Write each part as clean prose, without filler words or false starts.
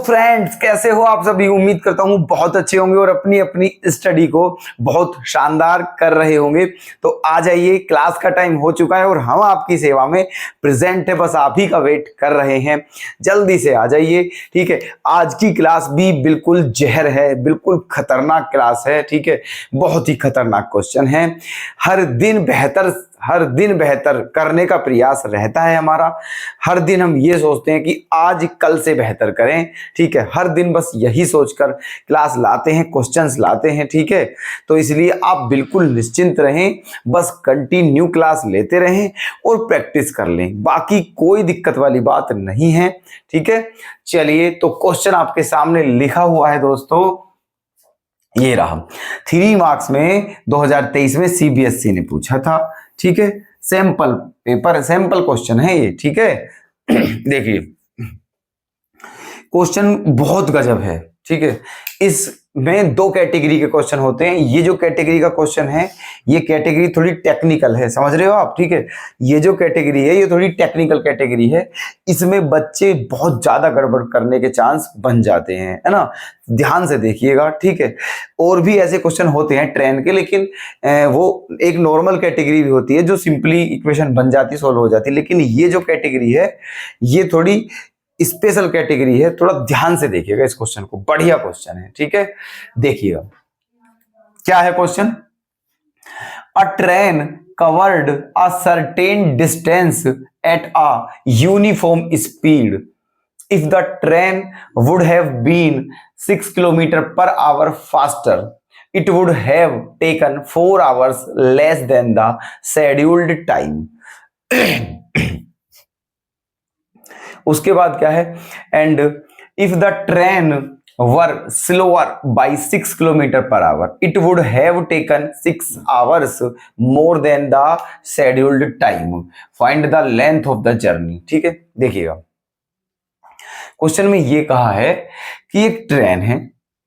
Friends, कैसे हो आप सभी। उम्मीद करता हूँ बहुत अच्छे होंगे और अपनी अपनी स्टडी को बहुत शानदार कर रहे होंगे। तो आ जाइए, क्लास का टाइम हो चुका है और हम आपकी सेवा में प्रेजेंट है, बस आप ही का वेट कर रहे हैं। जल्दी से आ जाइए, ठीक है। आज की क्लास भी बिल्कुल जहर है, बिल्कुल खतरनाक क्लास है, ठीक है। बहुत ही खतरनाक क्वेश्चन है। हर दिन बेहतर करने का प्रयास रहता है हमारा। हर दिन हम ये सोचते हैं कि आज कल से बेहतर करें, ठीक है। हर दिन बस यही सोचकर क्लास लाते हैं, क्वेश्चंस लाते हैं, ठीक है। तो इसलिए आप बिल्कुल निश्चिंत रहें, बस कंटिन्यू क्लास लेते रहें और प्रैक्टिस कर लें, बाकी कोई दिक्कत वाली बात नहीं है, ठीक है। चलिए, तो क्वेश्चन आपके सामने लिखा हुआ है दोस्तों, ये रहा। 3 मार्क्स में 2023 में सीबीएसई ने पूछा था, ठीक है। सैंपल पेपर, सैंपल क्वेश्चन है ये, ठीक है। देखिए, क्वेश्चन बहुत गजब है, ठीक है। इसमें 2 कैटेगरी के क्वेश्चन होते हैं। ये जो कैटेगरी का क्वेश्चन है, ये कैटेगरी थोड़ी टेक्निकल है, समझ रहे हो आप, ठीक है। ये जो कैटेगरी है, ये थोड़ी टेक्निकल कैटेगरी है। इसमें बच्चे बहुत ज्यादा गड़बड़ करने के चांस बन जाते हैं, है ना। ध्यान से देखिएगा, ठीक है। और भी ऐसे क्वेश्चन होते हैं ट्रेन के, लेकिन वो एक नॉर्मल कैटेगरी भी होती है जो सिंपली इक्वेशन बन जाती, सोल्व हो जाती। लेकिन ये जो कैटेगरी है, ये थोड़ी स्पेशल कैटेगरी है। थोड़ा ध्यान से देखिएगा इस क्वेश्चन को, बढ़िया क्वेश्चन है, ठीक है। देखिएगा क्या है question. A train covered a certain distance at a uniform speed if the train would have been 6 kilometer per hour faster, it would have taken 4 hours less than the scheduled time. उसके बाद क्या है, and if the train were slower by 6 kilometer per hour, it would have taken 6 hours more than the scheduled time. Find the length of the journey. ठीक है, देखिएगा question में ये कहा है कि एक ट्रेन है,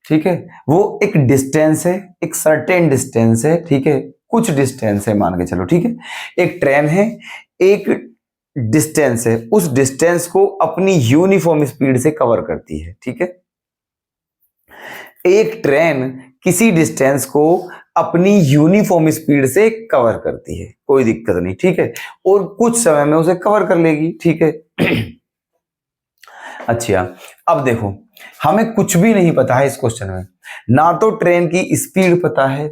ठीक है। वो एक डिस्टेंस है, एक सर्टेन डिस्टेंस है, ठीक है। कुछ डिस्टेंस है मान के चलो, ठीक है। एक ट्रेन है, एक डिस्टेंस है, उस डिस्टेंस को अपनी यूनिफॉर्म स्पीड से कवर करती है, ठीक है। एक ट्रेन किसी डिस्टेंस को अपनी यूनिफॉर्म स्पीड से कवर करती है, कोई दिक्कत नहीं, ठीक है। और कुछ समय में उसे कवर कर लेगी, ठीक है। अच्छा, अब देखो, हमें कुछ भी नहीं पता है इस क्वेश्चन में। ना तो ट्रेन की स्पीड पता है,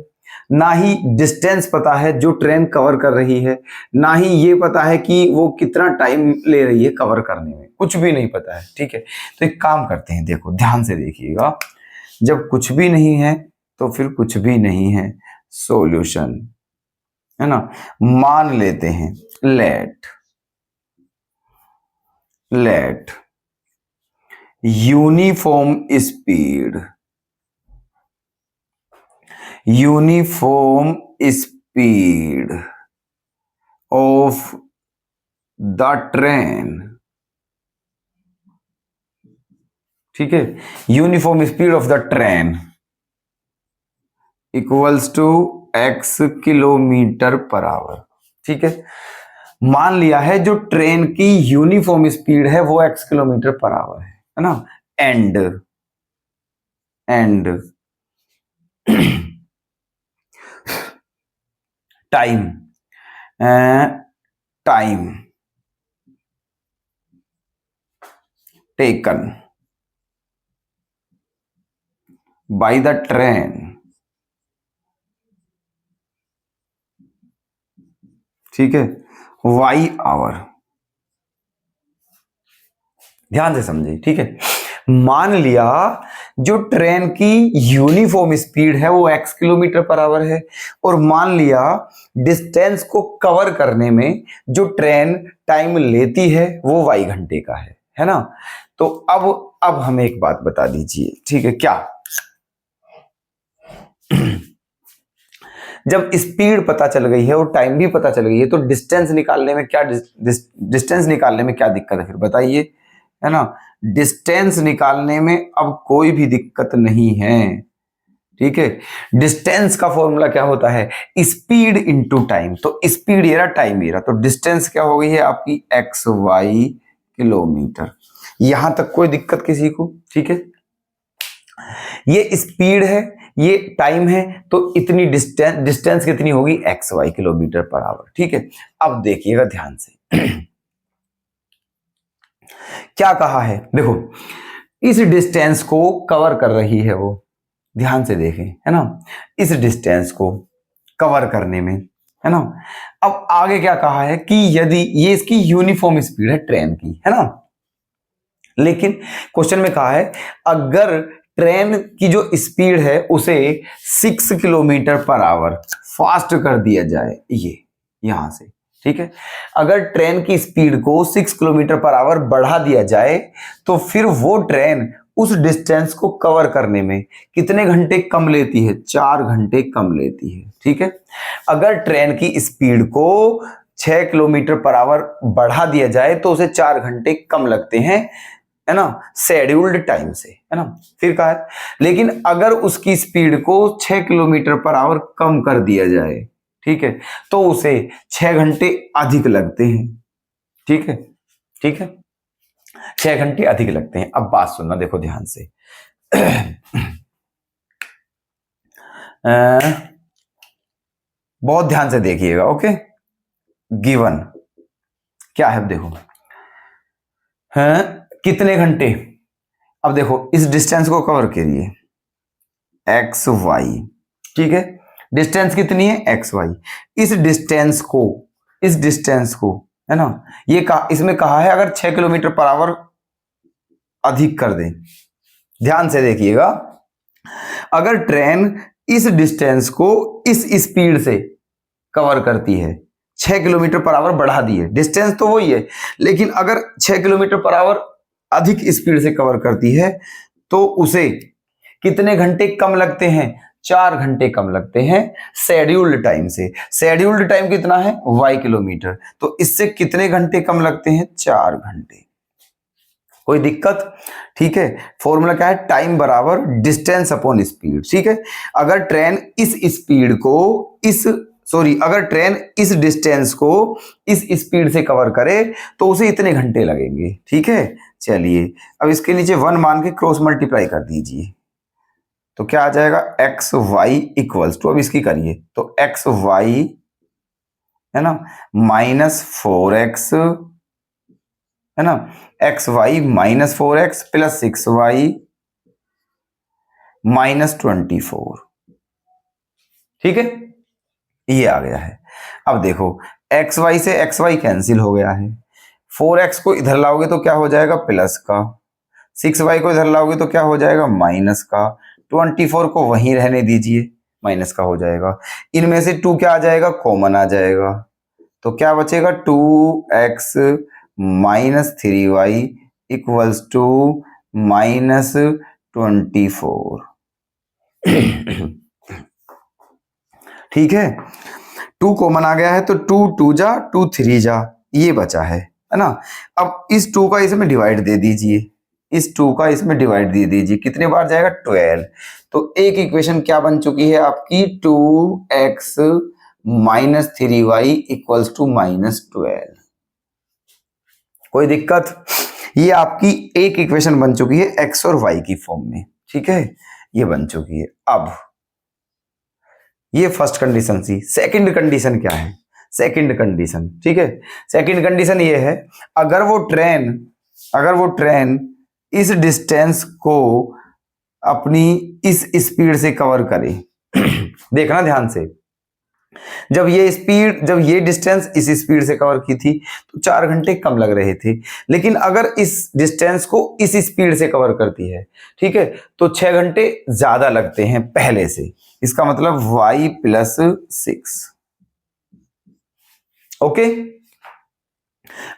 ना ही डिस्टेंस पता है जो ट्रेन कवर कर रही है, ना ही ये पता है कि वो कितना टाइम ले रही है कवर करने में, कुछ भी नहीं पता है, ठीक है। तो एक काम करते हैं, देखो ध्यान से देखिएगा। जब कुछ भी नहीं है तो फिर कुछ भी नहीं है, सॉल्यूशन, है ना। मान लेते हैं let uniform speed of the train, ठीक है। Uniform speed of the train equals to x kilometre per hour, ठीक है। मान लिया है जो ट्रेन की यूनिफॉर्म स्पीड है वो x किलोमीटर पर आवर है ना। And time taken by the train, ठीक है, y आवर। ध्यान से समझिए, ठीक है। मान लिया जो ट्रेन की यूनिफॉर्म स्पीड है वो x किलोमीटर पर आवर है, और मान लिया डिस्टेंस को कवर करने में जो ट्रेन टाइम लेती है वो y घंटे का है ना। तो अब हमें एक बात बता दीजिए, ठीक है। क्या जब स्पीड पता चल गई है और टाइम भी पता चल गई है, तो डिस्टेंस निकालने में क्या दिक्कत है फिर बताइए, है ना। डिस्टेंस निकालने में अब कोई भी दिक्कत नहीं है, ठीक है। डिस्टेंस का फॉर्मूला क्या होता है, स्पीड इंटू टाइम। तो स्पीड ये रहा, टाइम ये रहा, तो डिस्टेंस क्या हो गई है आपकी xy किलोमीटर। यहां तक कोई दिक्कत किसी को? ठीक है, ये स्पीड है, ये टाइम है, तो इतनी डिस्टेंस कितनी होगी? XY kilometre per hour. ठीक है, अब देखिएगा ध्यान से क्या कहा है। देखो, इस डिस्टेंस को कवर कर रही है वो, ध्यान से देखें, है ना, इस डिस्टेंस को कवर करने में, है ना। अब आगे क्या कहा है कि यदि ये इसकी यूनिफॉर्म स्पीड है ट्रेन की, है ना, लेकिन क्वेश्चन में कहा है अगर ट्रेन की जो स्पीड है उसे 6 किलोमीटर पर आवर फास्ट कर दिया जाए, ये यहां से, ठीक है, अगर ट्रेन की स्पीड को 6 किलोमीटर पर आवर बढ़ा दिया जाए तो फिर वो ट्रेन उस डिस्टेंस को कवर करने में कितने घंटे कम लेती है? 4 घंटे कम लेती है। ठीक है, अगर ट्रेन की स्पीड को 6 किलोमीटर पर आवर बढ़ा दिया जाए तो उसे 4 घंटे कम लगते हैं, है ना, शेड्यूल्ड टाइम से, है ना। फिर कहा है लेकिन अगर उसकी स्पीड को 6 किलोमीटर पर आवर कम कर दिया जाए, ठीक है, तो उसे 6 घंटे अधिक लगते हैं। ठीक है, ठीक है, 6 घंटे अधिक लगते हैं। अब बात सुनना, देखो ध्यान से बहुत ध्यान से देखिएगा। ओके, गिवन क्या है, अब देखो कितने घंटे। अब देखो इस डिस्टेंस को कवर करिए, XY, ठीक है, डिस्टेंस कितनी है? XY। इस डिस्टेंस को, है ना, ये इसमें कहा है अगर 6 किलोमीटर पर आवर अधिक कर दें। ध्यान से देखिएगा, अगर ट्रेन इस डिस्टेंस को इस स्पीड से कवर करती है, 6 किलोमीटर पर आवर बढ़ा दी है, डिस्टेंस तो वही है, लेकिन अगर 6 किलोमीटर पर आवर अधिक स्पीड से कवर करती है तो उसे कितने घंटे कम लगते हैं? 4 घंटे कम लगते हैं शेड्यूल्ड टाइम से। शेड्यूल्ड टाइम कितना है? Y किलोमीटर, तो इससे कितने घंटे कम लगते हैं? 4 घंटे। कोई दिक्कत? ठीक है, फॉर्मूला क्या है? टाइम बराबर डिस्टेंस अपॉन स्पीड। ठीक है, अगर ट्रेन इस स्पीड को अगर ट्रेन इस डिस्टेंस को इस स्पीड से कवर करे तो उसे इतने घंटे लगेंगे। ठीक है, चलिए अब इसके नीचे 1 मान के क्रॉस मल्टीप्लाई कर दीजिए, तो क्या आ जाएगा? XY इक्वल्स टू, अब इसकी करिए तो XY, है ना, -4x, है ना, XY -4x प्लस 6y -24। ठीक है, ये आ गया है। अब देखो XY से XY कैंसिल हो गया है, 4x को इधर लाओगे तो क्या हो जाएगा? प्लस का, 6y को इधर लाओगे तो क्या हो जाएगा? माइनस का, 24 को वहीं रहने दीजिए, माइनस का हो जाएगा। इनमें से 2 क्या आ जाएगा? कॉमन आ जाएगा, तो क्या बचेगा? 2x -3y equals to -24। ठीक है, 2 कॉमन आ गया है तो 2 2 जा 2 3 जा, ये बचा है ना। अब इस 2 का इसमें डिवाइड दे दीजिए, इस 2 का इसमें डिवाइड दे दीजिए, कितने बार जाएगा? 12। तो एक इक्वेशन क्या बन चुकी है आपकी? 2x -3y equals to -12। कोई दिक्कत? ये आपकी एक इक्वेशन बन चुकी है x और y की फॉर्म में। ठीक है, ये बन चुकी है। अब ये फर्स्ट कंडीशन थी। सेकंड कंडीशन क्या है? सेकंड कंडीशन, ठीक है, सेकंड कंडीशन ये है अगर वो ट्रेन इस डिस्टेंस को अपनी इस स्पीड से कवर करे देखना ध्यान से, जब ये डिस्टेंस इस स्पीड से कवर की थी तो 4 घंटे कम लग रहे थे, लेकिन अगर इस डिस्टेंस को इस स्पीड से कवर करती है, ठीक है, तो 6 घंटे ज्यादा लगते हैं पहले से। इसका मतलब y + 6। ओके,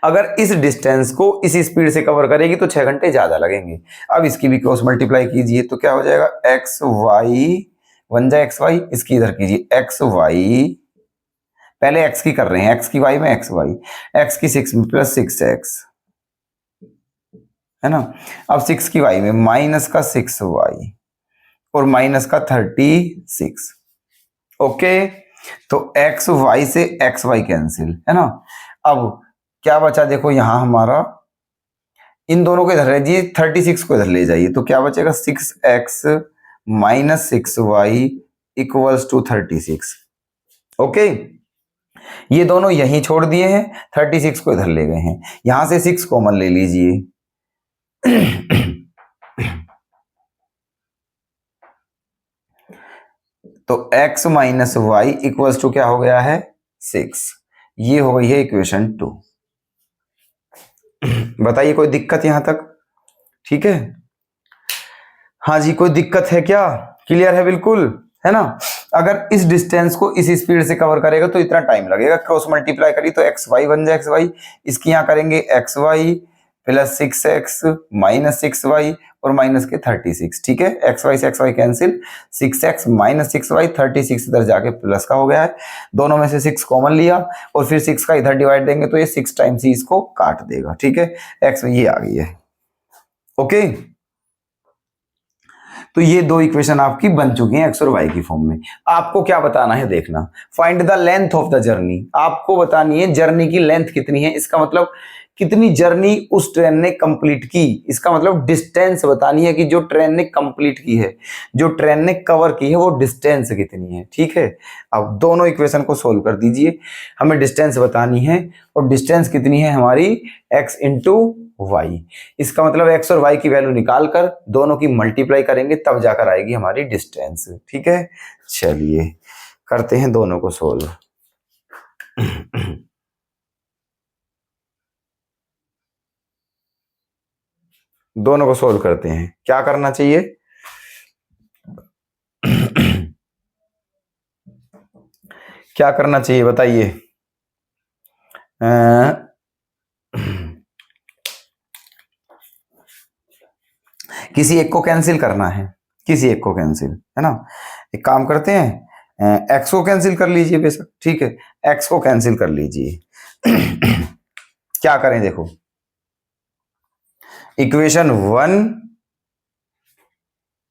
अगर इस डिस्टेंस को इस स्पीड से कवर करेगी तो 6 घंटे ज्यादा लगेंगे। अब इसकी भी क्रॉस मल्टीप्लाई कीजिए तो क्या हो जाएगा? XY 1 जा XY, इसकी इधर कीजिए XY, पहले x की कर रहे हैं, x की y में XY, x की 6 में प्लस 6x, है ना। अब 6 की y में माइनस का 6y और माइनस का 36। ओके, तो XY से XY कैंसिल, है ना। अब क्या बचा? देखो यहां हमारा इन दोनों को इधर ले जाइए, 36 को इधर ले जाइए, तो क्या बचेगा 6x minus 6y equals to 36। Okay, ये दोनों यहीं छोड़ दिए हैं, 36 को इधर ले गए हैं, यहां से 6 कॉमन ले लीजिए। तो x minus y equals to क्या हो गया है 6। ये हो गई है इक्वेशन 2। बताइए कोई दिक्कत यहां तक? ठीक है, हाँ जी, कोई दिक्कत है क्या? क्लियर है बिल्कुल, है ना? अगर इस डिस्टेंस को इस स्पीड से कवर करेगा तो इतना टाइम लगेगा, क्रॉस मल्टीप्लाई करिए तो एक्स वाई बन जाए एक्स वाई, इसकी यहाँ करेंगे x Y plus 6x minus 6y और माइनस के 36। ठीक है, एक्स वाई से x y cancel, 6x minus 6y, 36 इधर जाके प्लस का हो गया है, दोनों में से 6 कॉमन लिया और फिर 6 का इधर डिवाइड देंगे तो ये 6 टाइम्स ही इसको काट देगा। ठीक है, एक्स ये आ गई है। ओके, तो ये दो इक्वेशन आपकी बन चुकी हैं एक्स और वाई की फॉर्म में। आपको क्या बताना है देखना, find the length of the journey. आपको बतानी है जर्नी की लेंथ कितनी है, इसका मतलब कितनी जर्नी उस ट्रेन ने कंप्लीट की, इसका मतलब डिस्टेंस बतानी है कि जो ट्रेन ने कंप्लीट की है, जो ट्रेन ने कवर की है वो डिस्टेंस कितनी है। ठीक है, अब दोनों इक्वेशन को सोल्व कर दीजिए, हमें डिस्टेंस बतानी है और डिस्टेंस कितनी है हमारी x इंटू वाई। इसका मतलब x और y की वैल्यू निकाल कर दोनों की मल्टीप्लाई करेंगे तब जाकर आएगी हमारी डिस्टेंस। ठीक है, चलिए करते हैं दोनों को सोल्व। दोनों को सोल्व करते हैं, क्या करना चाहिए? क्या करना चाहिए बताइए? किसी एक को कैंसिल करना है, किसी एक को कैंसिल, है ना? एक काम करते हैं, एक्स को कैंसिल कर लीजिए बेशक। ठीक है, एक्स को कैंसिल कर लीजिए। क्या करें देखो, इक्वेशन 1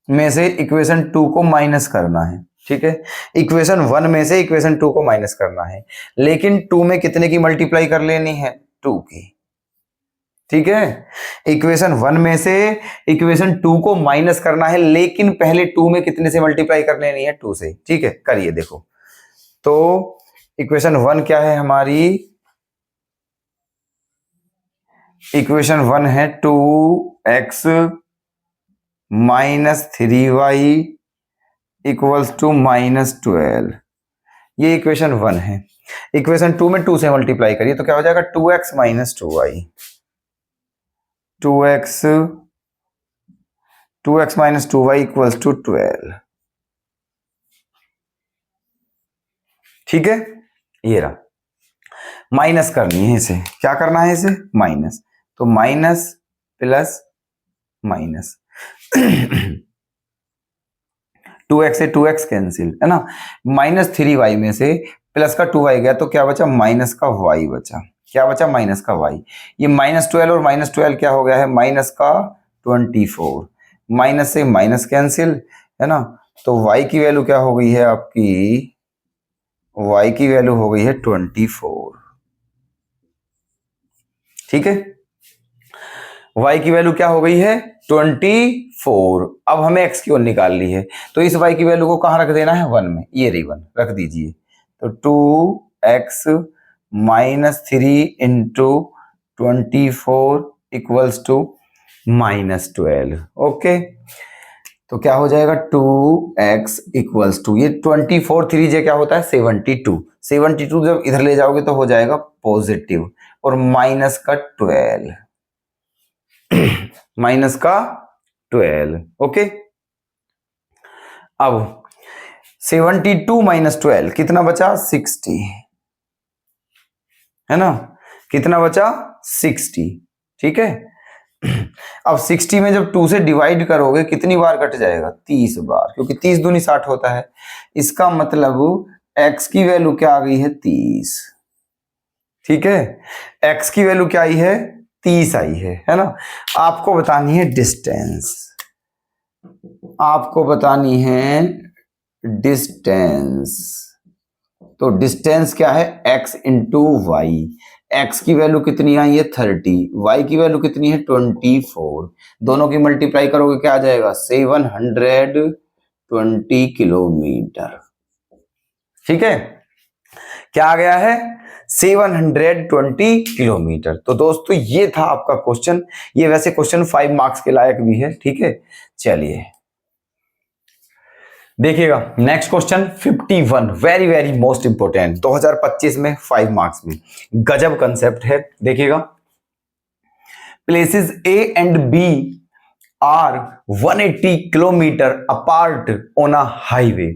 में से इक्वेशन 2 को माइनस करना है। ठीक है, इक्वेशन 1 में से इक्वेशन 2 को माइनस करना है, लेकिन 2 में कितने की मल्टीप्लाई कर लेनी है? 2 की। ठीक है, इक्वेशन 1 में से इक्वेशन 2 को माइनस करना है, लेकिन पहले 2 में कितने से मल्टीप्लाई कर लेनी है? 2 से। ठीक है, करिए देखो। तो इक्वेशन 1 क्या है हमारी? इक्वेशन 1 है 2x minus 3y equals to minus 12। ये इक्वेशन 1 है। इक्वेशन 2 में 2 से मल्टीप्लाई करिए तो क्या हो जाएगा? 2x minus 2y, 2x minus 2y equals to 12। ठीक है, ये रहा, माइनस करनी है इसे। क्या करना है इसे? माइनस। तो माइनस प्लस माइनस, 2x से 2x कैंसिल, है ना? माइनस 3y में से प्लस का 2y गया तो क्या बचा? माइनस का y बचा। क्या बचा? माइनस का y। ये माइनस 12 और माइनस 12 क्या हो गया है? माइनस का 24। माइनस से माइनस कैंसिल, है ना? तो y की वैल्यू क्या हो गई है आपकी? y की वैल्यू हो गई है 24। ठीक है, y की वैल्यू क्या हो गई है? 24। अब हमें x की ओर निकाल ली है, तो इस y की वैल्यू को कहां रख देना है? 1 में। ये रही 1, रख दीजिए। तो 2x minus 3 into 24 equals to minus 12। Okay, तो क्या हो जाएगा? 2x इक्वल्स टू, ये 24 3 क्या होता है? 72। 72 जब इधर ले जाओगे तो हो जाएगा पॉजिटिव, और माइनस का 12, माइनस का 12। ओके, अब 72 माइनस 12 कितना बचा? 60, है ना? कितना बचा? 60। ठीक है, अब 60 में जब 2 से डिवाइड करोगे कितनी बार कट जाएगा? 30 बार, क्योंकि 30 दूनी 60 होता है। इसका मतलब x की वैल्यू क्या आ गई है? 30। ठीक है, x की वैल्यू क्या आई है? 30 आई है ना? आपको बतानी है डिस्टेंस, आपको बतानी है डिस्टेंस। तो डिस्टेंस क्या है? x into y. x की वैल्यू कितनी आई है 30, y की वैल्यू कितनी है 24, दोनों की मल्टीप्लाई करोगे क्या आ जाएगा 720 किलोमीटर। ठीक है, क्या आ गया है 720 किलोमीटर। तो दोस्तों ये था आपका क्वेश्चन। ये वैसे क्वेश्चन 5 मार्क्स के लायक भी है। ठीक है, चलिए देखिएगा next question 51, very very most important, 2025 में 5 मार्क्स में, गजब कंसेप्ट है। देखिएगा, places A and B are 180 kilometre apart on a highway,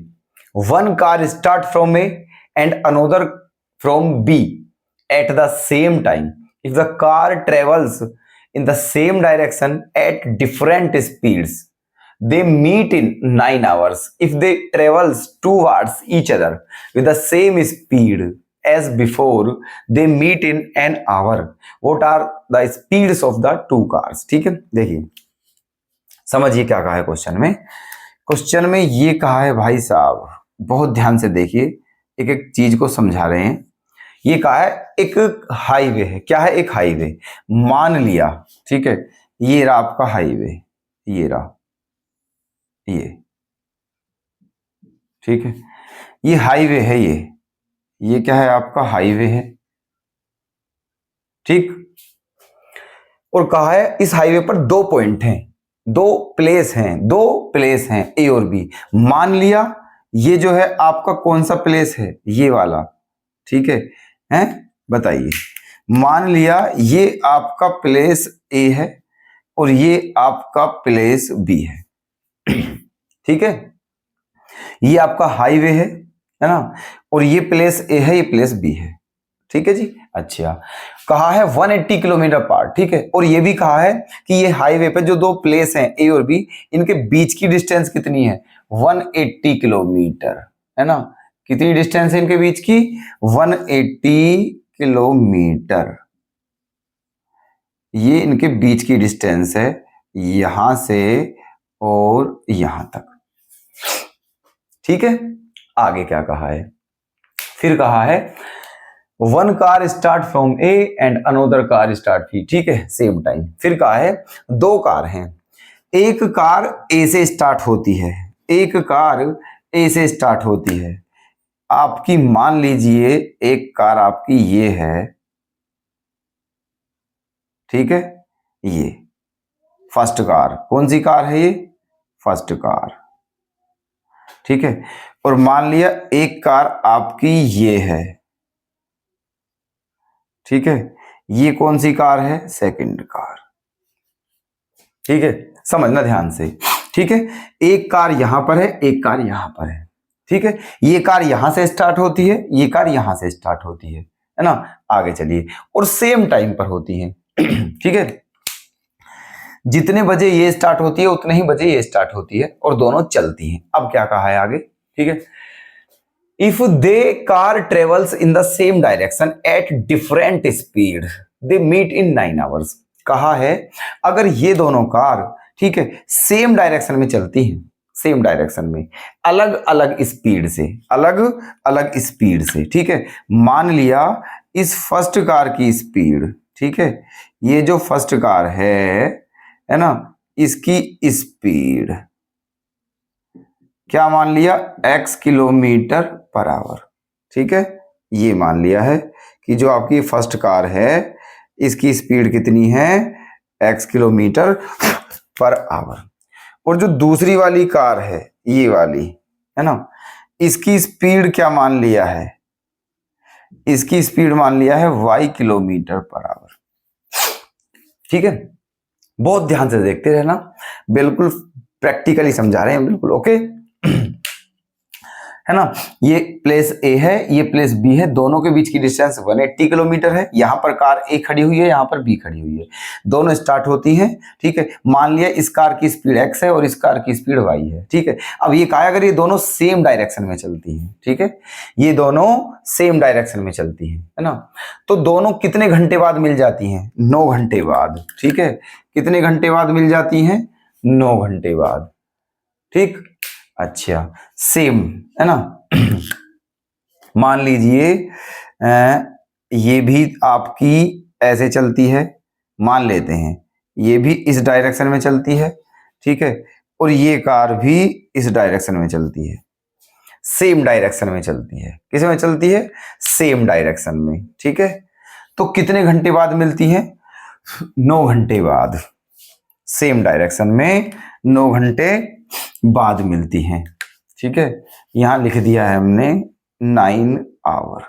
one car start from A and another from B at the same time, if the car travels in the same direction at different speeds, they meet in 9 hours. If they travels towards each other with the same speed as before, they meet in an hour. What are the speeds of the two cars? ठीक है, देखिए समझिए क्या कहा है question में। Question में ये कहा है भाई साहब, बहुत ध्यान से देखिए, एक एक चीज को समझा रहे हैं। ये कहा है एक हाईवे है, क्या है एक हाईवे, मान लिया, ठीक है, ये रहा आपका हाईवे, ये रहा, ये ठीक है, ये हाईवे है, ये क्या है आपका हाईवे है, ठीक। और कहा है इस हाईवे पर दो पॉइंट हैं, दो प्लेस हैं ए और बी। मान लिया ये जो है आपका कौन सा प्लेस है, ये वाला, ठीक है, हैं बताइए। मान लिया ये आपका प्लेस ए है और ये आपका प्लेस बी है, ठीक है, ये आपका हाईवे है ना, और ये प्लेस ए है, ये प्लेस बी है, ठीक है जी। अच्छा, कहा है 180 किलोमीटर पार, ठीक है, और ये भी कहा है कि ये हाईवे पे जो दो प्लेस हैं ए और बी, इनके बीच की डिस्टेंस कितनी है 180 किलोमीटर, है ना। कितनी डिस्टेंस है इनके बीच की 180 किलोमीटर, ये इनके बीच की डिस्टेंस है यहां से और यहां तक, ठीक है। आगे क्या कहा है, फिर कहा है one car start from A and another car start B, ठीक है, सेम टाइम। फिर कहा है दो कार हैं, एक कार ए से स्टार्ट होती है, एक कार ए से स्टार्ट होती है। आपकी मान लीजिए एक कार आपकी ये है, ठीक है, ये फर्स्ट कार, कौन सी कार है ये फर्स्ट कार, ठीक है, और मान लिया एक कार आपकी ये है, ठीक है, ये कौन सी कार है सेकंड कार, ठीक है, समझना ध्यान से, ठीक है। एक कार यहां पर है, एक कार यहां पर है, ठीक है, ये कार यहां से स्टार्ट होती है, ये कार यहां से स्टार्ट होती है ना। आगे चलिए, और सेम टाइम पर होती है, ठीक है, जितने बजे ये स्टार्ट होती है उतने ही बजे ये स्टार्ट होती है और दोनों चलती हैं। अब क्या कहा है आगे, ठीक है, if they car travels in the same direction at different speed they meet in 9 hours. कहा है अगर ये दोनों कार, ठीक है, सेम डायरेक्शन में चलती हैं, सेम डायरेक्शन में अलग अलग स्पीड से, अलग अलग स्पीड से, ठीक है, मान लिया इस फर्स्ट कार की स्पीड, ठीक है, ये जो फर्स्ट कार है ना, इसकी स्पीड क्या मान लिया x किलोमीटर पर आवर, ठीक है, ये मान लिया है कि जो आपकी फर्स्ट कार है इसकी स्पीड कितनी है x किलोमीटर पर आवर, और जो दूसरी वाली कार है ये वाली, है ना, इसकी स्पीड क्या मान लिया है, इसकी स्पीड मान लिया है y किलोमीटर पर आवर, ठीक है। बहुत ध्यान से देखते रहना, बिल्कुल प्रैक्टिकली समझा रहे हैं, बिल्कुल ओके, है ना। ये प्लेस ए है, ये प्लेस बी है, दोनों के बीच की डिस्टेंस 180 किलोमीटर है। यहाँ पर कार ए खड़ी हुई है, यहाँ पर बी खड़ी हुई है, दोनों स्टार्ट होती हैं, ठीक है। मान लिया इस कार की स्पीड x है और इस कार की स्पीड y है, ठीक है। अब ये कहा अगर ये दोनों सेम डायरेक्शन में चलती हैं, ठीक है, ये दोनों सेम डायरेक्शन में चलती हैं, है ना, तो दोनों कितने घंटे बाद मिल जाती हैं 9 घंटे बाद, ठीक है, कितने घंटे बाद मिल जाती हैं 9 घंटे बाद, ठीक। अच्छा, सेम, है ना, मान लीजिए ये भी आपकी ऐसे चलती है, मान लेते हैं ये भी इस डायरेक्शन में चलती है, ठीक है, और ये कार भी इस डायरेक्शन में चलती है, सेम डायरेक्शन में चलती है। किस में चलती है? सेम डायरेक्शन में, ठीक है। तो कितने घंटे बाद मिलती है? 9 घंटे बाद, सेम डायरेक्शन में 9 घंटे बाद मिलती हैं, ठीक है। यहां लिख दिया है हमने 9 आवर,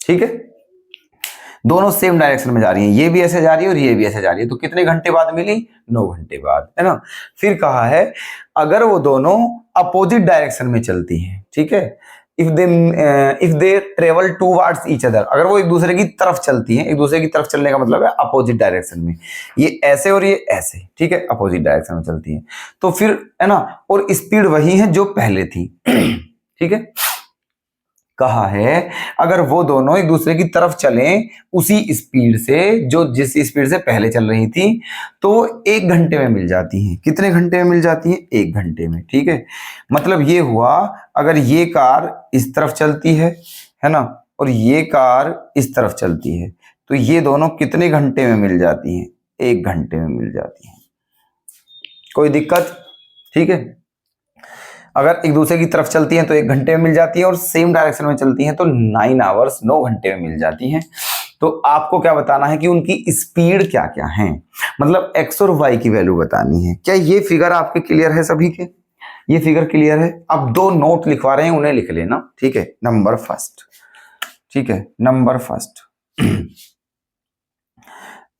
ठीक है। दोनों सेम डायरेक्शन में जा रही हैं, ये भी ऐसे जा रही है और ये भी ऐसे जा रही है, तो कितने घंटे बाद मिली? 9 घंटे बाद, है ना। फिर कहा है अगर वो दोनों अपोजिट डायरेक्शन में चलती हैं, ठीक है, if they travel towards each other, अगर वो एक दूसरे की तरफ चलती हैं, एक दूसरे की तरफ चलने का मतलब है अपोजिट डायरेक्शन में, ये ऐसे और ये ऐसे, ठीक है, अपोजिट डायरेक्शन में चलती हैं, तो फिर है ना, और स्पीड वही है जो पहले थी ठीक है। कहा है अगर वो दोनों एक दूसरे की तरफ चलें उसी स्पीड से जो जिस स्पीड से पहले चल रही थी, तो 1 घंटे में मिल जाती हैं। कितने घंटे में मिल जाती हैं? 1 घंटे में, ठीक है। मतलब ये हुआ अगर ये कार इस तरफ चलती है ना, और ये कार इस तरफ चलती है, तो ये दोनों कितने घंटे में मिल जाती हैं? 1 घंटे में मिल जाती हैं। कोई दिक्कत? ठीक है। अगर एक दूसरे की तरफ चलती हैं तो 1 घंटे में मिल जाती है, और सेम डायरेक्शन में चलती हैं तो 9 आवर्स 9 घंटे में मिल जाती हैं। तो आपको क्या बताना है कि उनकी स्पीड क्या क्या है, मतलब एक्स और वाई की वैल्यू बतानी है। क्या ये फिगर आपके क्लियर है सभी के? ये फिगर क्लियर है? अब 2 नोट लिखवा रहे हैं, उन्हें लिख लेना, ठीक है। नंबर फर्स्ट, ठीक है, नंबर फर्स्ट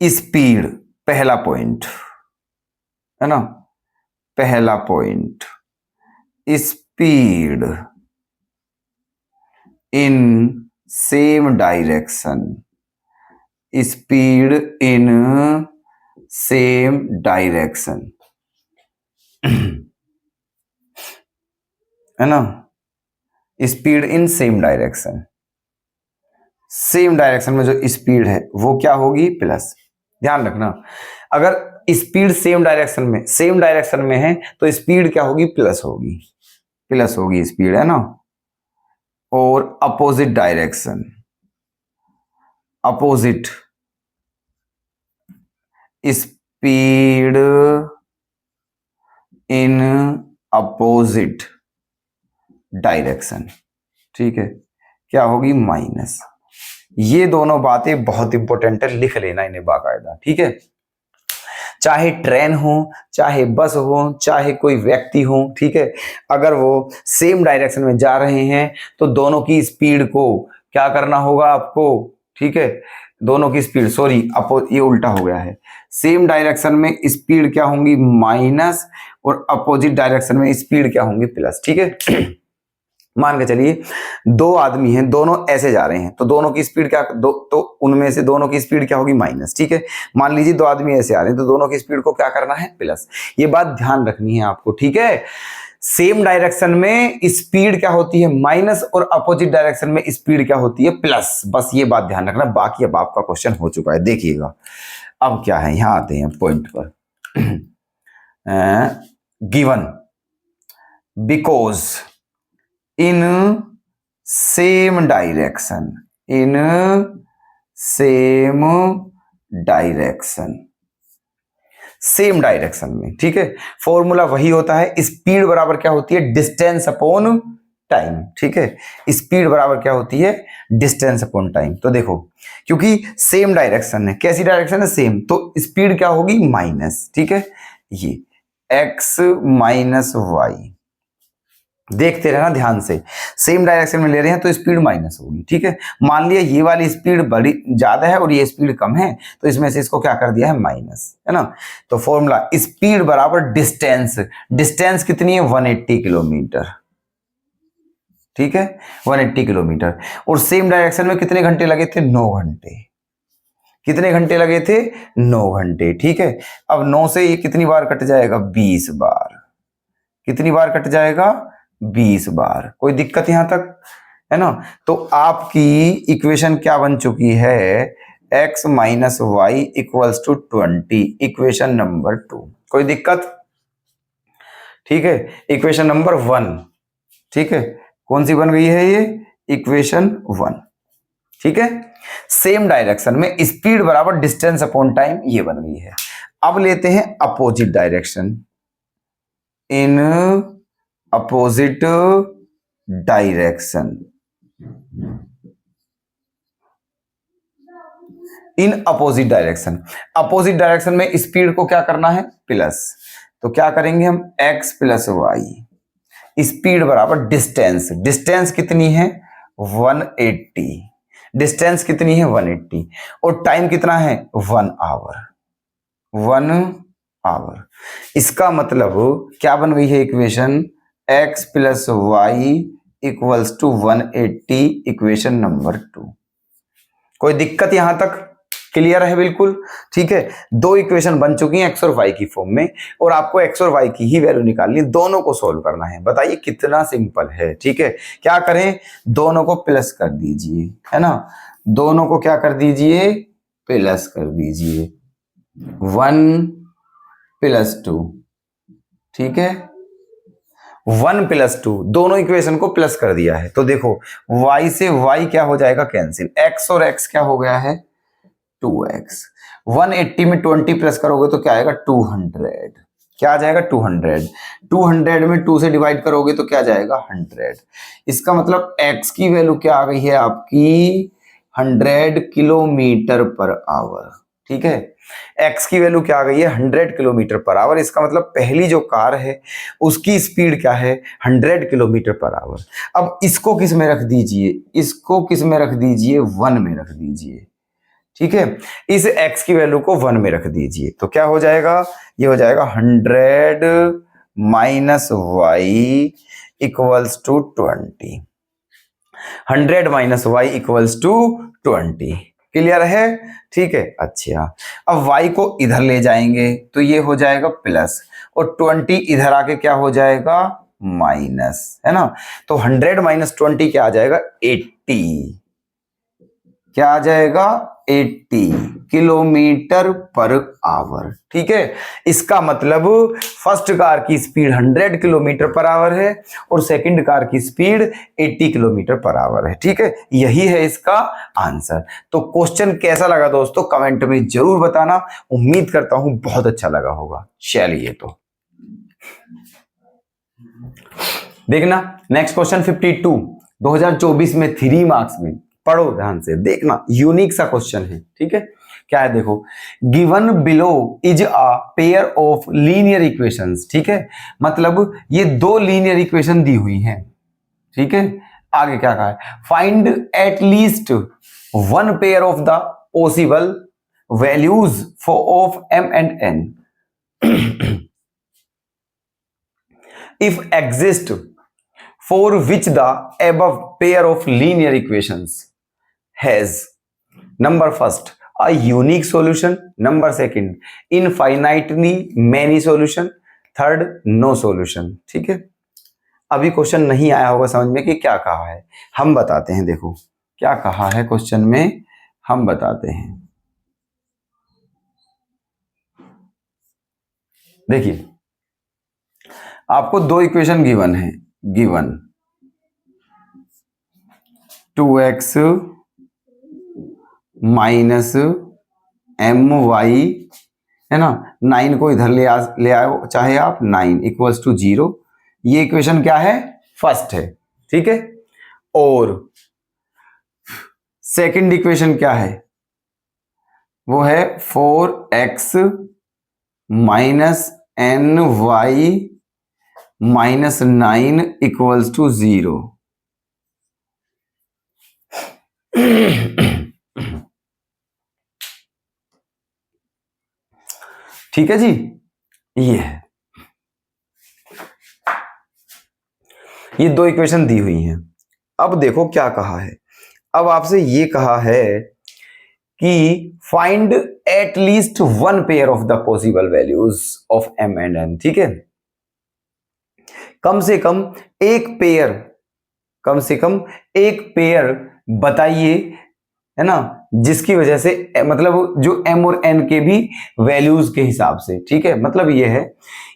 स्पीड, पहला पॉइंट है ना, पहला point speed in same direction, speed in same direction है ना, speed in same direction, same direction में जो स्पीड है वो क्या होगी? प्लस। ध्यान रखना, अगर स्पीड सेम डायरेक्शन में है तो स्पीड क्या होगी? प्लस होगी, प्लस होगी स्पीड, है ना। और opposite direction, opposite speed in opposite direction, ठीक है, क्या होगी? माइनस। ये दोनों बातें बहुत इंपॉर्टेंट है, लिख लेना इन्हें बाकायदा, ठीक है। चाहे ट्रेन हो, चाहे बस हो, चाहे कोई व्यक्ति हो, ठीक है, अगर वो सेम डायरेक्शन में जा रहे हैं तो दोनों की स्पीड को क्या करना होगा आपको? ठीक है, दोनों की स्पीड, सॉरी ये उल्टा हो गया है, सेम डायरेक्शन में स्पीड क्या होंगी? माइनस, और अपोजिट डायरेक्शन में स्पीड क्या होंगी? प्लस, ठीक है। मान के चलिए 2 आदमी हैं, दोनों ऐसे जा रहे हैं, तो दोनों की स्पीड क्या तो उनमें से दोनों की स्पीड क्या होगी? माइनस, ठीक है। मान लीजिए 2 आदमी ऐसे आ रहे हैं, तो दोनों की स्पीड को क्या करना है? प्लस। ये बात ध्यान रखनी है आपको, ठीक है। सेम डायरेक्शन में स्पीड क्या होती है? माइनस, और अपोजिट डायरेक्शन में स्पीड क्या होती है? प्लस। बस ये बात ध्यान रखना, बाकी अब आपका क्वेश्चन हो चुका है, देखिएगा। अब क्या है, यहां आते हैं पॉइंट पर। Given because in same direction, in same direction, same direction में, ठीक है। फॉर्मूला वही होता है, स्पीड बराबर क्या होती है? डिस्टेंस अपॉन टाइम, ठीक है। स्पीड बराबर क्या होती है? Distance upon time. तो देखो, क्योंकि सेम डायरेक्शन है, कैसी डायरेक्शन है? सेम, तो स्पीड क्या होगी? माइनस, ठीक है। ये x माइनस वाई, देखते रहना ध्यान से, सेम डायरेक्शन में ले रहे हैं तो स्पीड माइनस होगी, ठीक है। मान लिया ये वाली स्पीड बड़ी ज्यादा है और ये स्पीड कम है, तो इसमें से इसको क्या कर दिया है? माइनस, है ना। तो फॉर्मूला स्पीड बराबर डिस्टेंस, डिस्टेंस कितनी है? 180 किलोमीटर, ठीक है, 180 किलोमीटर। और सेम डायरेक्शन में कितने घंटे लगे थे? 9 घंटे। कितने घंटे लगे थे? 9 घंटे, ठीक है। अब 9 से ये कितनी बार कट जाएगा? 20 बार। कितनी बार कट जाएगा? 20 बार। कोई दिक्कत यहां तक, है ना। तो आपकी इक्वेशन क्या बन चुकी है? x minus y equals to 20, equation number 2। कोई दिक्कत? ठीक है, इक्वेशन नंबर 1, ठीक है। कौन सी बन गई है ये? इक्वेशन 1, ठीक है। सेम डायरेक्शन में स्पीड बराबर डिस्टेंस अपॉन टाइम, ये बन गई है। अब लेते हैं opposite direction. In opposite direction, in opposite direction, opposite direction में स्पीड को क्या करना है, प्लस। तो क्या करेंगे हम, x प्लस वाई, स्पीड बराबर डिस्टेंस, डिस्टेंस कितनी है 180, डिस्टेंस कितनी है 180, और टाइम कितना है 1 आवर, 1 आवर। इसका मतलब क्या बन गई है equation, x plus y equals to 180, equation number 2। कोई दिक्कत यहां तक क्लियर है बिल्कुल, ठीक है। दो इक्वेशन बन चुकी हैं एक्स और वाई की फॉर्म में, और आपको एक्स और वाई की ही वैल्यू निकालनी, दोनों को सोल्व करना है। बताइए कितना सिंपल है, ठीक है। क्या करें, दोनों को प्लस कर दीजिए, है ना, दोनों को क्या कर दीजिए, प्लस कर दीजिए, 1 प्लस 2, ठीक है, 1 प्लस 2, दोनों इक्वेशन को प्लस कर दिया है। तो देखो y से y क्या हो जाएगा, कैंसिल, x और x क्या हो गया है 2x, 180 में 20 प्लस करोगे तो क्या आएगा 200, क्या आ जाएगा 200, 200 में 2 से डिवाइड करोगे तो क्या जाएगा 100। इसका मतलब x की वैल्यू क्या आ गई है आपकी 100 किलोमीटर पर आवर, ठीक है। x की वैल्यू क्या आ गई है 100 किलोमीटर पर आवर। इसका मतलब पहली जो कार है उसकी स्पीड क्या है 100 किलोमीटर पर आवर। अब इसको किस में रख दीजिए, इसको किस में रख दीजिए 1 में रख दीजिए, ठीक है। इस x की वैल्यू को 1 में रख दीजिए तो क्या हो जाएगा, ये हो जाएगा 100 minus y equals to 20, 100 minus y equals to 20। Clear है, ठीक है। अच्छा, अब y को इधर ले जाएंगे तो ये हो जाएगा प्लस, और 20 इधर आके क्या हो जाएगा माइनस, है ना। तो 100 माइनस 20 क्या आ जाएगा 80, क्या आ जाएगा 80 किलोमीटर पर आवर, ठीक है। इसका मतलब फर्स्ट कार की स्पीड 100 किलोमीटर पर आवर है और सेकंड कार की स्पीड 80 किलोमीटर पर आवर है, ठीक है। यही है इसका आंसर। तो क्वेश्चन कैसा लगा दोस्तों कमेंट में जरूर बताना, उम्मीद करता हूं बहुत अच्छा लगा होगा। चलिए तो देखना नेक्स्ट क्वेश्चन 52 2024 में 3 मार्क्स में, पढ़ो ध्यान से देखना, यूनिक सा क्वेश्चन है, ठीक है। क्या है देखो, given below is a pair of linear equations, ठीक है। मतलब ये दो लीनियर इक्वेशन दी हुई हैं, ठीक है। आगे क्या कहा है, find at least one pair of the possible values for of m and n if exist for which the above pair of linear equations has number first a unique solution, number second infinitely many solution, third no solution, ठीक है। अभी question नहीं आया होगा समझ में कि क्या कहा है, हम बताते हैं। देखो क्या कहा है क्वेश्चन में, हम बताते हैं। देखिए आपको दो इक्वेशन गिवन है, given 2x minus m y, है ना, 9 को इधर ले आओ चाहे आप, 9 इक्वल्स टू 0, ये इक्वेशन क्या है फर्स्ट है, ठीक है। और सेकंड इक्वेशन क्या है, वो है 4x minus n y minus 9 equals to 0। ठीक है जी, ये है, ये दो इक्वेशन दी हुई हैं। अब देखो क्या कहा है, अब आपसे ये कहा है कि find at least one pair of the possible values of m and n, ठीक है। कम से कम एक पेयर, कम से कम एक पेयर बताइए, है ना, जिसकी वजह से मतलब जो m और n के भी वैल्यूज के हिसाब से, ठीक है। मतलब ये है,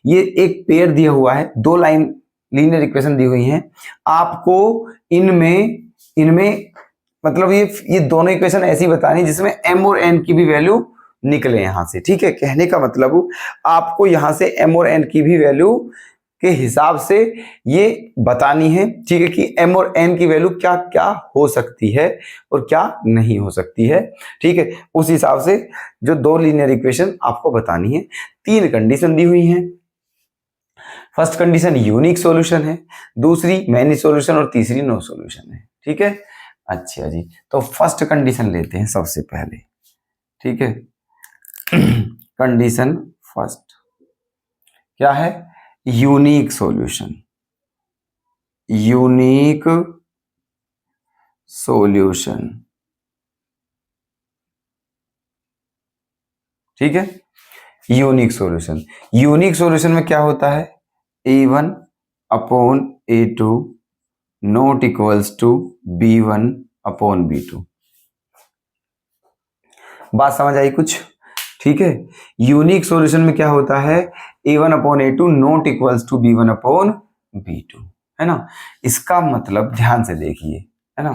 ये एक पेयर दिया हुआ है, दो लाइन लीनियर इक्वेशन दी हुई हैं, आपको इनमें मतलब ये दोनों इक्वेशन ऐसी बतानी जिसमें m और n की भी वैल्यू निकले यहां से, ठीक है। कहने का मतलब आपको यहां से m और n की भी वैल्यू के हिसाब से ये बतानी है, ठीक है, कि m और n की वैल्यू क्या क्या हो सकती है और क्या नहीं हो सकती है, ठीक है। उस हिसाब से जो दो लीनियर इक्वेशन आपको बतानी है, तीन कंडीशन दी हुई हैं। फर्स्ट कंडीशन यूनिक सॉल्यूशन है, दूसरी मैनी सॉल्यूशन और तीसरी नो सॉल्यूशन है, ठीक है। अच्छा जी, तो फर्स्ट कंडीशन लेते हैं सबसे पहले, ठीक है। कंडीशन फर्स्ट क्या है? Unique solution. यूनिक सॉल्यूशन, ठीक है। यूनिक सॉल्यूशन, यूनिक सॉल्यूशन में क्या होता है? a1 upon a2 not equals to b1 upon b2। बात समझ आई कुछ? ठीक है। यूनिक सॉल्यूशन में क्या होता है? a1 upon a2 not equals to b1 upon b2, है ना। इसका मतलब ध्यान से देखिए, है ना।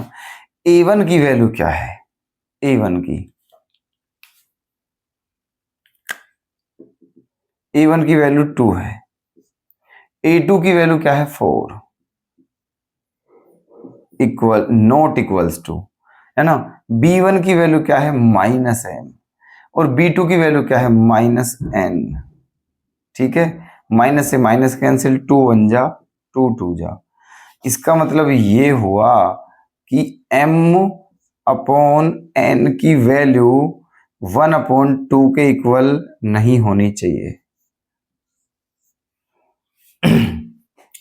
a1 की वैल्यू क्या है? a1 की वैल्यू 2 है। a2 की वैल्यू क्या है? 4 इक्वल नॉट इक्वल्स टू, है ना। b1 की वैल्यू क्या है? -m और b2 की वैल्यू क्या है? -n, ठीक है। माइनस से माइनस कैंसिल, 2 1 जा 2 2 जा। इसका मतलब ये हुआ कि m अपॉन n की वैल्यू 1 अपॉन 2 के इक्वल नहीं होनी चाहिए,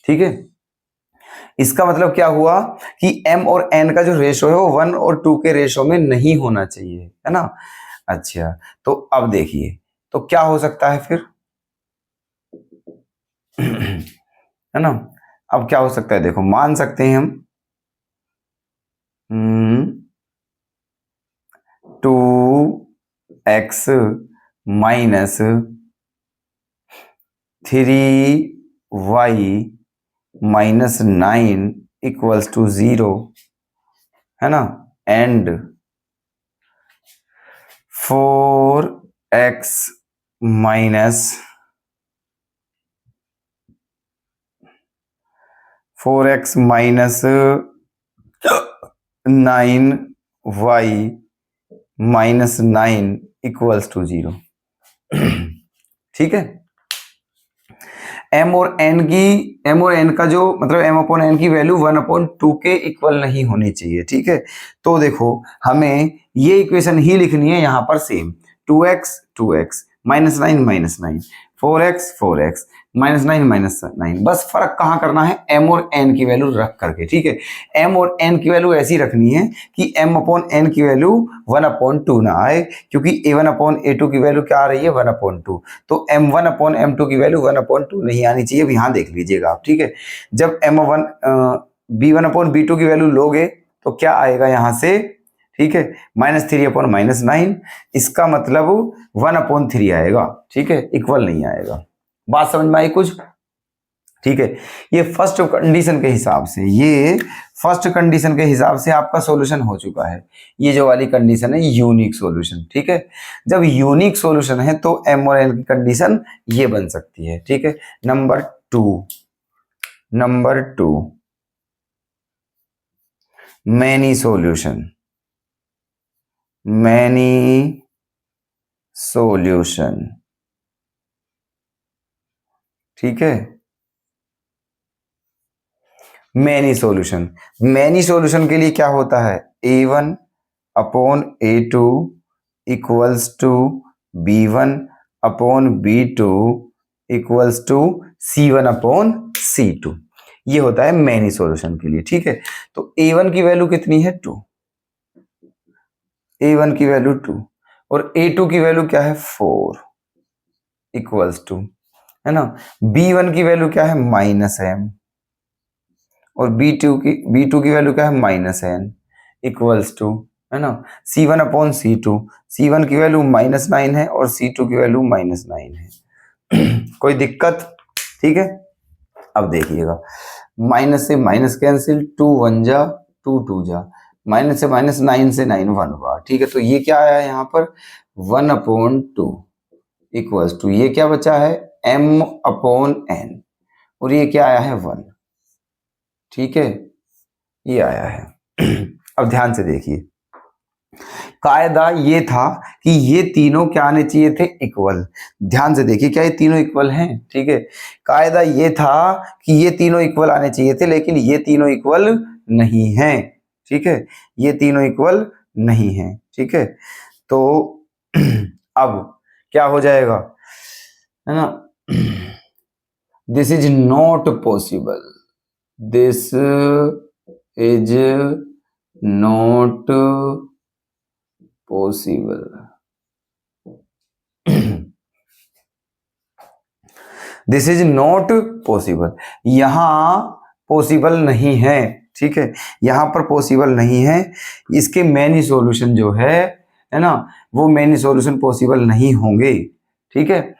ठीक है। इसका मतलब क्या हुआ कि m और n का जो रेशो है वो 1 और 2 के रेशो में नहीं होना चाहिए, है ना। अच्छा, तो अब देखिए तो क्या हो सकता है फिर, है ना। अब क्या हो सकता है? देखो, मान सकते हैं हम 2x minus 3y minus 9 equals to 0, है ना। And 4x minus 9y minus 9 equals to 0, ठीक है। m और n का जो मतलब m अपॉन n की वैल्यू 1 अपॉन 2 के इक्वल नहीं होनी चाहिए, ठीक है। तो देखो, हमें ये इक्वेशन ही लिखनी है यहां पर सेम, 2x -9 4x -9 बस फर्क कहां करना है? m और n की वैल्यू रख करके, ठीक है। m और n की वैल्यू ऐसी रखनी है कि m अपॉन n की वैल्यू 1 अपॉन 2 ना आए, क्योंकि a1 अपॉन a2 की वैल्यू क्या आ रही है? 1 अपॉन 2। तो m1 अपॉन m2 की वैल्यू 1 अपॉन 2 नहीं आनी चाहिए। अब यहाँ देख लीजिएगा आप, ठीक है। जब m1 b1 अपॉन b2 की वैल्यू लोगे तो क्या आएगा यहाँ से? ठीक है, -3 अपॉन -9। इसका मतलब 1 अपॉन 3 आएगा, ठीक है, इक्वल नहीं आएगा। बात समझ में आई कुछ? ठीक है। ये फर्स्ट कंडीशन के हिसाब से, ये फर्स्ट कंडीशन के हिसाब से आपका सॉल्यूशन हो चुका है। ये जो वाली कंडीशन है यूनिक सॉल्यूशन, ठीक है। जब यूनिक सॉल्यूशन है तो m और n की कंडीशन ये बन सकती है, ठीक है। नंबर टू मैनी सॉल्यूशन, ठीक है। मैनी सॉल्यूशन के लिए क्या होता है? a1 upon a2 equals to b1 upon b2 equals to c1 upon c2। ये होता है मैनी सॉल्यूशन के लिए, ठीक है। तो a1 की वैल्यू कितनी है? 2, a1 की वैल्यू 2 और a2 की वैल्यू क्या है? 4 इक्वल्स टू, है ना। b1 की वैल्यू क्या है? -m और b2 की वैल्यू क्या है? -n इक्वल्स टू, है ना, c1 अपॉन c2। c1 की वैल्यू -9 है और c2 की वैल्यू -9 है। कोई दिक्कत? ठीक है। अब देखिएगा, माइनस से माइनस कैंसिल, 2 1 जा 2 2 जा, माइनस से माइनस, 9 से 9 1 बार, ठीक है। तो ये क्या आया है यहाँ पर 1/2 इक्वल्स टू, ये क्या बचा है m/n, और ये क्या आया है 1, ठीक है, ये आया है। अब ध्यान से देखिए, कायदा ये था कि ये तीनों क्या आने चाहिए थे, इक्वल। ध्यान से देखिए, क्या ये तीनों इक्वल हैं, ठीक है। कायदा ये था कि ये तीनों इक्वल आने चाहिए थे, लेकिन ये तीनों इक्वल नहीं हैं, ठीक है, ये तीनों इक्वल नहीं हैं, ठीक है। तो अब क्या हो जाएगा, है ना, this is not possible, this is not possible, this is not possible, यहां पॉसिबल नहीं है, ठीक है, यहां पर पॉसिबल नहीं है। इसके मेनी सॉल्यूशन जो है ना, वो मेनी सॉल्यूशन पॉसिबल नहीं होंगे, ठीक है।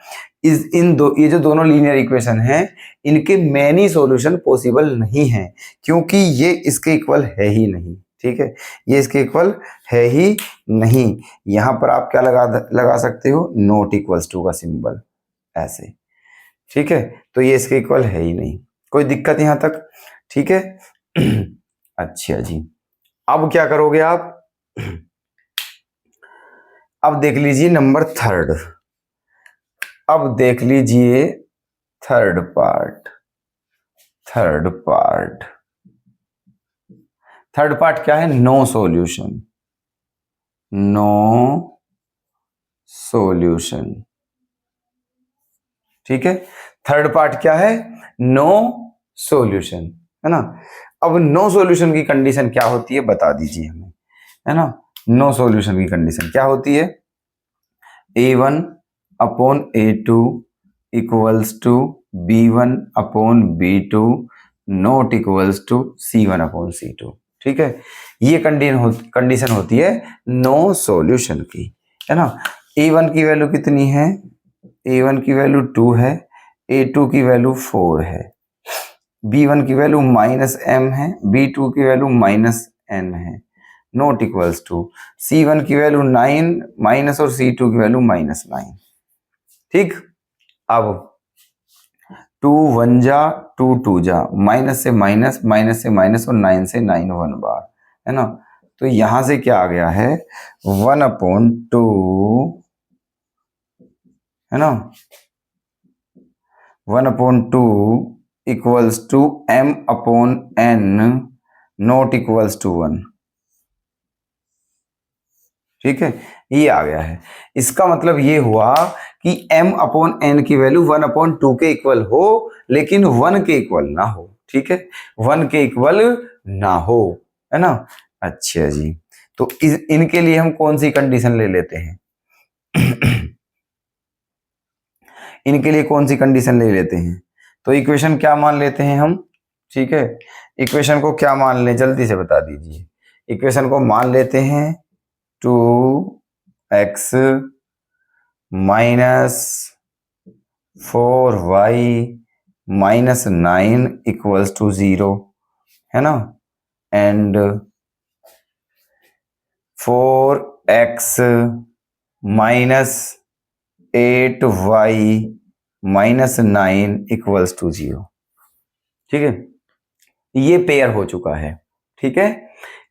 ये जो दोनों लीनियर इक्वेशन हैं, इनके मेनी सॉल्यूशन पॉसिबल नहीं है, क्योंकि ये इसके इक्वल है ही नहीं, ठीक है, ये इसके इक्वल है ही नहीं। यहां पर आप क्या लगा सकते हो, नॉट इक्वल्स टू का सिंबल, ऐसे, ठीक है। तो ये इसके इक्वल है ही नहीं, कोई दिक्कत यहां तक, ठीक है। अच्छा जी, अब क्या करोगे आप, अब देख लीजिए नंबर 3, अब देख लीजिए थर्ड पार्ट, थर्ड पार्ट क्या है, नो सॉल्यूशन, नो सॉल्यूशन, ठीक है। थर्ड पार्ट क्या है, नो सॉल्यूशन, है ना। अब नो सॉल्यूशन की कंडीशन क्या होती है बता दीजिए हमें, है ना। नो सॉल्यूशन की कंडीशन क्या होती है, a1/a2 equals to b1/b2 not equals to c1/c2, ठीक है। ये कंडीशन होती है नो सॉल्यूशन की, है ना। a1 की वैल्यू कितनी है, a1 की वैल्यू 2 है, a2 की वैल्यू 4 है, b1 की वैल्यू -m है, b2 की वैल्यू -n है, नॉट इक्वल्स टू c1 की वैल्यू 9 माइनस और c2 की वैल्यू -9, ठीक। अब 2 1 जा 2 2 जा, माइनस से माइनस, माइनस से माइनस और 9 से 9 1 बार, है ना। तो यहां से क्या आ गया है 1/2, है ना, 1/2 equals to m/n not equals to 1, ठीक है, ये आ गया है। इसका मतलब ये हुआ कि m/n की वैल्यू 1/2 के इक्वल हो, लेकिन 1 के इक्वल ना हो, ठीक है, 1 के इक्वल ना हो, है ना। अच्छा जी, तो इनके लिए हम कौन सी कंडीशन ले लेते हैं, इनके लिए कौन सी कंडीशन ले लेते हैं, तो इक्वेशन क्या मान लेते हैं हम, ठीक है। इक्वेशन को क्या मान लें, जल्दी से बता दीजिए। इक्वेशन को मान लेते हैं 2x minus 4y minus 9 equals to 0, है ना, and 4x minus 8y minus 9 equals to 0, ठीक है। ये पेयर हो चुका है, ठीक है,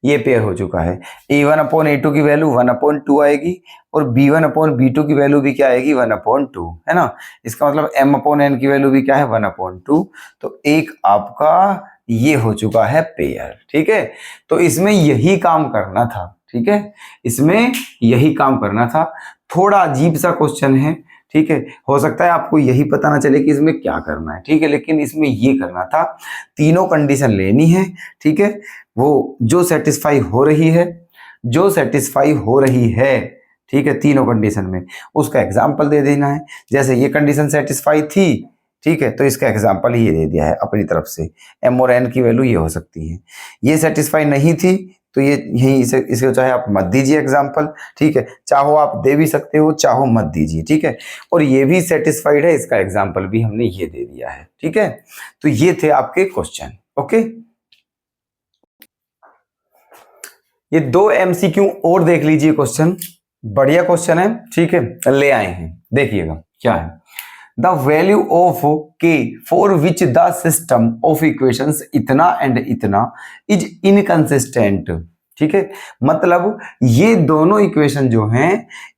ये पेयर हो चुका है। a1/a2 की वैल्यू 1/2 आएगी, और b1/b2 की वैल्यू भी क्या आएगी 1/2, है ना। इसका मतलब m/n की वैल्यू भी क्या है 1/2। तो एक आपका ये हो चुका है पेयर, ठीक है। तो इसमें यही काम करना था, ठीक है, इसमें यही काम करना था। थोड़ा अजीब सा क्वेश्चन है, ठीक है, हो सकता है आपको यही पता ना चले कि इसमें क्या करना है, ठीक है, लेकिन इसमें ये करना था, तीनों कंडीशन लेनी है, ठीक है, वो जो सेटिस्फाई हो रही है, जो सेटिस्फाई हो रही है, ठीक है, तीनों कंडीशन में उसका एग्जाम्पल दे देना है। जैसे ये कंडीशन सेटिस्फाई थी, ठीक है, तो इसका एग्जाम्पल ये दे दिया है अपनी तरफ से, m और n की वैल्यू ये हो सकती है। ये सेटिस्फाई नहीं थी, तो ये यही इसके चाहे आप मत दीजिए एग्जाम्पल, ठीक है, चाहो आप दे भी सकते हो, चाहो मत दीजिए, ठीक है। और ये भी सेटिस्फाइड है, इसका एग्जाम्पल भी हमने ये दे दिया है, ठीक है। तो ये थे आपके क्वेश्चन, ओके। ये 2 MCQ और देख लीजिए क्वेश्चन, बढ़िया क्वेश्चन है, ठीक है, ले आए हैं, देखिएगा क्या है। The value of k for which the system of equations इतना एंड इतना इज इनकंसिस्टेंट, ठीक है, मतलब ये दोनों इक्वेशन जो हैं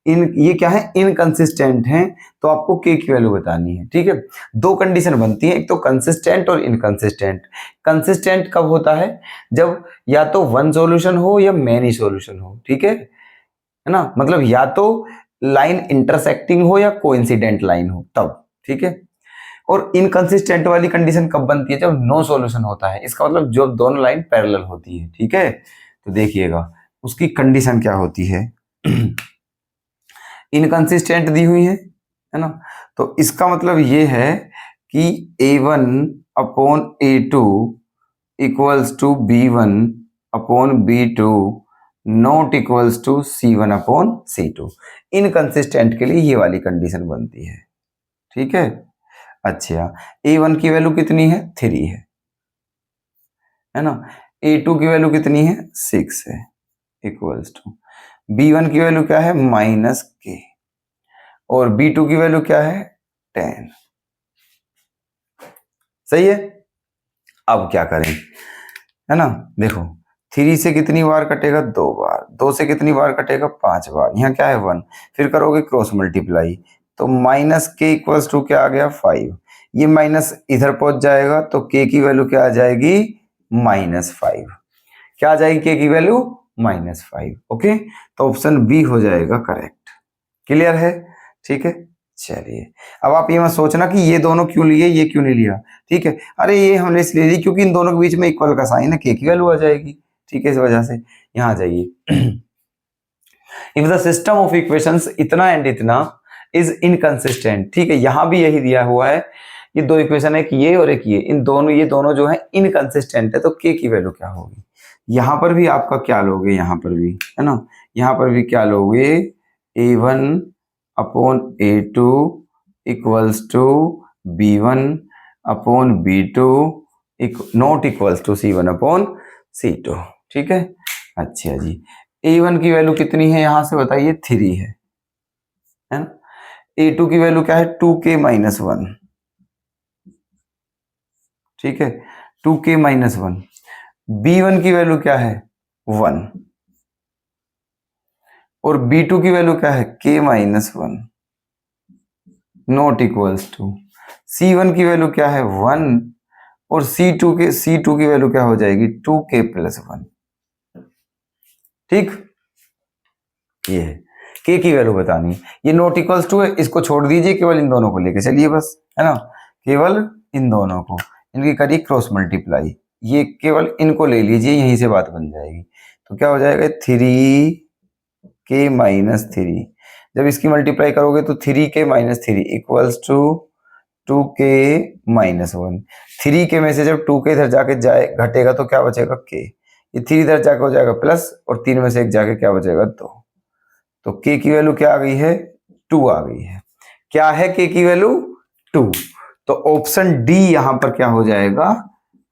ये क्या है, इनकंसिस्टेंट हैं, तो आपको k की वैल्यू बतानी है, ठीक है। दो कंडीशन बनती है, एक तो कंसिस्टेंट और इनकंसिस्टेंट। कंसिस्टेंट कब होता है, जब या तो वन सॉल्यूशन हो या मैनी सॉल्यूशन हो, ठीक है ना, मतलब या तो लाइन इंटरसेक्टिंग हो या कोइंसिडेंट लाइन हो तब, ठीक है। और इनकंसिस्टेंट वाली कंडीशन कब बनती है, जब नो सॉल्यूशन होता है, इसका मतलब जब दोनों लाइन पैरेलल होती है, ठीक है। तो देखिएगा उसकी कंडीशन क्या होती है, इनकंसिस्टेंट दी हुई है ना, तो इसका मतलब ये है कि A1 upon A2 equals to B1 upon B2 not equals to C1 upon C2। Inconsistent के लिए ये वाली कंडीशन बनती है, ठीक है। अच्छा, A1 की वैल्यू कितनी है, 3 है ना, A2 की वैल्यू कितनी है, 6 है, इक्वल्स टू B1 की वैल्यू क्या है, -k, और B2 की वैल्यू क्या है, 10। सही है। अब क्या करें, है ना, देखो 3 से कितनी बार कटेगा, 2 बार, 2 से कितनी बार कटेगा, 5 बार, यहाँ क्या है 1, फिर करोगे क्रॉस मल्टीप्लाई, तो -k इक्वल्स टू क्या आ गया, 5। ये माइनस इधर पहुंच जाएगा तो k की वैल्यू क्या आ जाएगी, -5। क्या आ जाएगी k की वैल्यू, -5। ओके, तो ऑप्शन बी हो जाएगा करेक्ट। क्लियर है, ठीक है। चलिए, अब आप ये मत सोचना कि ये दोनों क्यों लिए, ये क्यों नहीं लिया, ठीक है, अरे ये हमने इसलिए ली क्योंकि इन दोनों के बीच में इक्वल का साइन है, k की वैल्यू आ जाएगी, ठीक है, इस वजह से। यहाँ आ जाइए, if the system of equations इतना एंड इतना इज इनकंसिस्टेंट, ठीक है, यहाँ भी यही दिया हुआ है, ये दो इक्वेशन है, एक ये और एक ये दोनों जो है इनकंसिस्टेंट है, तो k की वैल्यू क्या होगी, यहाँ पर भी आपका क्या लोगे, यहाँ पर भी, है ना, यहाँ पर भी क्या लोगे, A1 upon A2 equals to B1 upon B2 not equals to C1 upon C2, ठीक है। अच्छा जी, A1 की वैल्यू कितनी है, यहां से बताइए, 3 है ना, A2 की वैल्यू क्या है, 2k - 1, ठीक है, 2k - 1। B1 की वैल्यू क्या है, 1, और B2 की वैल्यू क्या है, k - 1 not equals to C1 की वैल्यू क्या है, 1, और C2 की वैल्यू क्या हो जाएगी, 2k + 1, ठीक। ये है k की वैल्यू बतानी है, ये नॉट इक्वल्स टू है, इसको छोड़ दीजिए, केवल इन दोनों को लेके चलिए बस, है ना, केवल इन दोनों को, इनकी करिए क्रॉस मल्टीप्लाई, ये केवल इनको ले लीजिए, यहीं से बात बन जाएगी, तो क्या हो जाएगा, 3k - 3, जब इसकी मल्टीप्लाई करोगे तो 3k - 3 equals to 2k - 1। 3k में से जब 2k इधर जाके घटेगा तो क्या बचेगा, k, ये 3 इधर जाके हो जाएगा प्लस, और 3 में से एक जाके क्या बचेगा, 2, तो k की वैल्यू क्या आ गई है, 2 आ गई है। क्या है k की वैल्यू, 2, तो ऑप्शन डी यहां पर क्या हो जाएगा,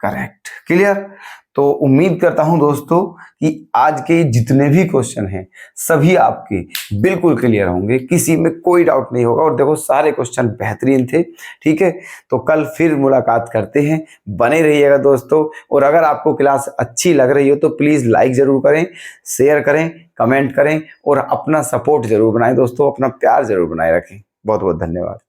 करेक्ट। क्लियर। तो उम्मीद करता हूं दोस्तों कि आज के जितने भी क्वेश्चन हैं सभी आपके बिल्कुल क्लियर होंगे, किसी में कोई डाउट नहीं होगा, और देखो सारे क्वेश्चन बेहतरीन थे, ठीक है। तो कल फिर मुलाकात करते हैं, बने रहिएगा दोस्तों, और अगर आपको क्लास अच्छी लग रही हो तो प्लीज लाइक जरूर करें, शेयर करें, कमेंट करें, और अपना सपोर्ट जरूर बनाएं दोस्तों, अपना प्यार जरूर बनाए रखें। बहुत बहुत धन्यवाद।